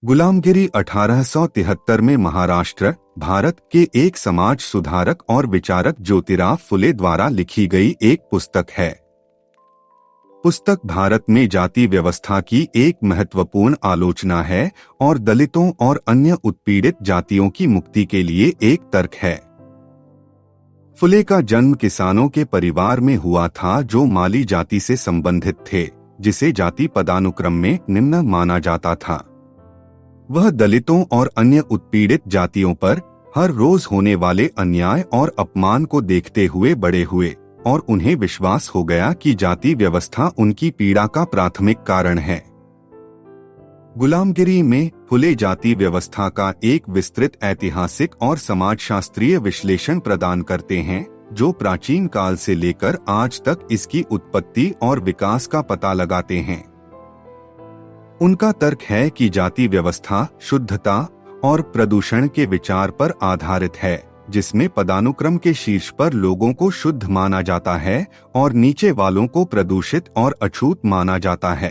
गुलामगिरी 1873 में महाराष्ट्र, भारत के एक समाज सुधारक और विचारक ज्योतिराव फुले द्वारा लिखी गई एक पुस्तक है। पुस्तक भारत में जाति व्यवस्था की एक महत्वपूर्ण आलोचना है और दलितों और अन्य उत्पीड़ित जातियों की मुक्ति के लिए एक तर्क है। फुले का जन्म किसानों के परिवार में हुआ था जो माली जाति से संबंधित थे, जिसे जाति पदानुक्रम में निम्न माना जाता था। वह दलितों और अन्य उत्पीड़ित जातियों पर हर रोज होने वाले अन्याय और अपमान को देखते हुए बड़े हुए और उन्हें विश्वास हो गया कि जाति व्यवस्था उनकी पीड़ा का प्राथमिक कारण है। गुलामगिरी में फुले जाति व्यवस्था का एक विस्तृत ऐतिहासिक और समाजशास्त्रीय विश्लेषण प्रदान करते हैं, जो प्राचीन काल से लेकर आज तक इसकी उत्पत्ति और विकास का पता लगाते हैं। उनका तर्क है कि जाति व्यवस्था शुद्धता और प्रदूषण के विचार पर आधारित है, जिसमें पदानुक्रम के शीर्ष पर लोगों को शुद्ध माना जाता है और नीचे वालों को प्रदूषित और अछूत माना जाता है।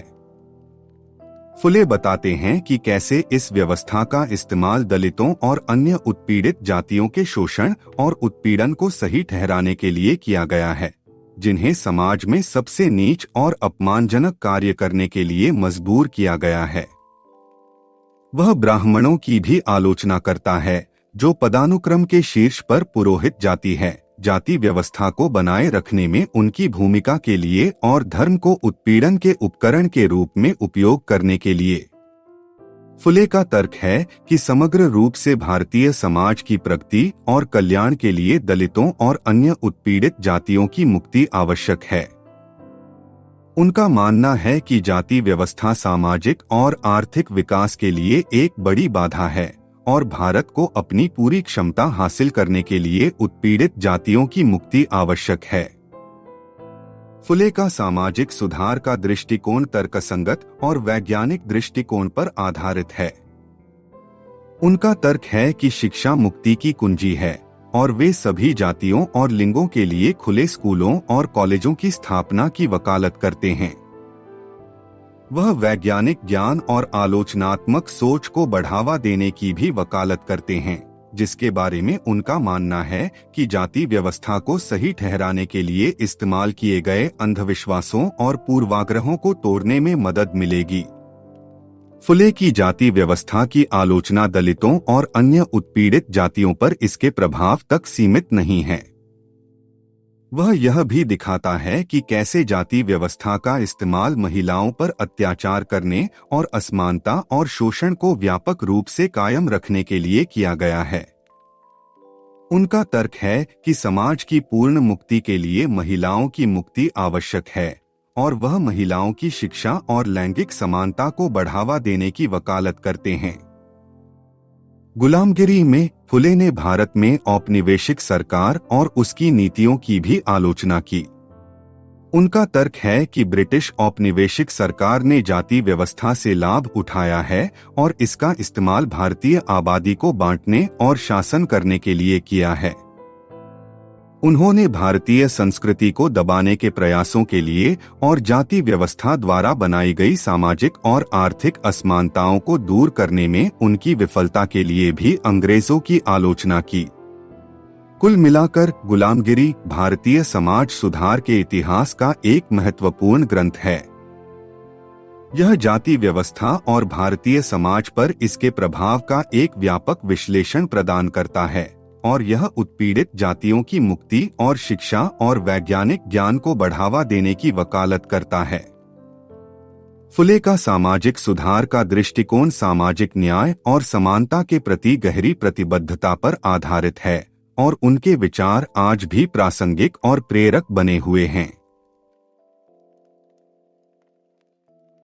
फुले बताते हैं कि कैसे इस व्यवस्था का इस्तेमाल दलितों और अन्य उत्पीड़ित जातियों के शोषण और उत्पीड़न को सही ठहराने के लिए किया गया है, जिन्हें समाज में सबसे नीच और अपमानजनक कार्य करने के लिए मजबूर किया गया है। वह ब्राह्मणों की भी आलोचना करता है, जो पदानुक्रम के शीर्ष पर पुरोहित जाति है, जाति व्यवस्था को बनाए रखने में उनकी भूमिका के लिए और धर्म को उत्पीड़न के उपकरण के रूप में उपयोग करने के लिए। फुले का तर्क है कि समग्र रूप से भारतीय समाज की प्रगति और कल्याण के लिए दलितों और अन्य उत्पीड़ित जातियों की मुक्ति आवश्यक है। उनका मानना है कि जाति व्यवस्था सामाजिक और आर्थिक विकास के लिए एक बड़ी बाधा है और भारत को अपनी पूरी क्षमता हासिल करने के लिए उत्पीड़ित जातियों की मुक्ति आवश्यक है। फुले का सामाजिक सुधार का दृष्टिकोण तर्कसंगत और वैज्ञानिक दृष्टिकोण पर आधारित है। उनका तर्क है कि शिक्षा मुक्ति की कुंजी है और वे सभी जातियों और लिंगों के लिए खुले स्कूलों और कॉलेजों की स्थापना की वकालत करते हैं। वह वैज्ञानिक ज्ञान और आलोचनात्मक सोच को बढ़ावा देने की भी वकालत करते हैं, जिसके बारे में उनका मानना है कि जाति व्यवस्था को सही ठहराने के लिए इस्तेमाल किए गए अंधविश्वासों और पूर्वाग्रहों को तोड़ने में मदद मिलेगी। फुले की जाति व्यवस्था की आलोचना दलितों और अन्य उत्पीड़ित जातियों पर इसके प्रभाव तक सीमित नहीं है। वह यह भी दिखाता है कि कैसे जाति व्यवस्था का इस्तेमाल महिलाओं पर अत्याचार करने और असमानता और शोषण को व्यापक रूप से कायम रखने के लिए किया गया है। उनका तर्क है कि समाज की पूर्ण मुक्ति के लिए महिलाओं की मुक्ति आवश्यक है और वह महिलाओं की शिक्षा और लैंगिक समानता को बढ़ावा देने की वकालत करते हैं। गुलामगिरी में फुले ने भारत में औपनिवेशिक सरकार और उसकी नीतियों की भी आलोचना की। उनका तर्क है कि ब्रिटिश औपनिवेशिक सरकार ने जाति व्यवस्था से लाभ उठाया है और इसका इस्तेमाल भारतीय आबादी को बांटने और शासन करने के लिए किया है। उन्होंने भारतीय संस्कृति को दबाने के प्रयासों के लिए और जाति व्यवस्था द्वारा बनाई गई सामाजिक और आर्थिक असमानताओं को दूर करने में उनकी विफलता के लिए भी अंग्रेजों की आलोचना की। कुल मिलाकर गुलामगिरी भारतीय समाज सुधार के इतिहास का एक महत्वपूर्ण ग्रंथ है। यह जाति व्यवस्था और भारतीय समाज पर इसके प्रभाव का एक व्यापक विश्लेषण प्रदान करता है और यह उत्पीड़ित जातियों की मुक्ति और शिक्षा और वैज्ञानिक ज्ञान को बढ़ावा देने की वकालत करता है। फुले का सामाजिक सुधार का दृष्टिकोण सामाजिक न्याय और समानता के प्रति गहरी प्रतिबद्धता पर आधारित है और उनके विचार आज भी प्रासंगिक और प्रेरक बने हुए हैं।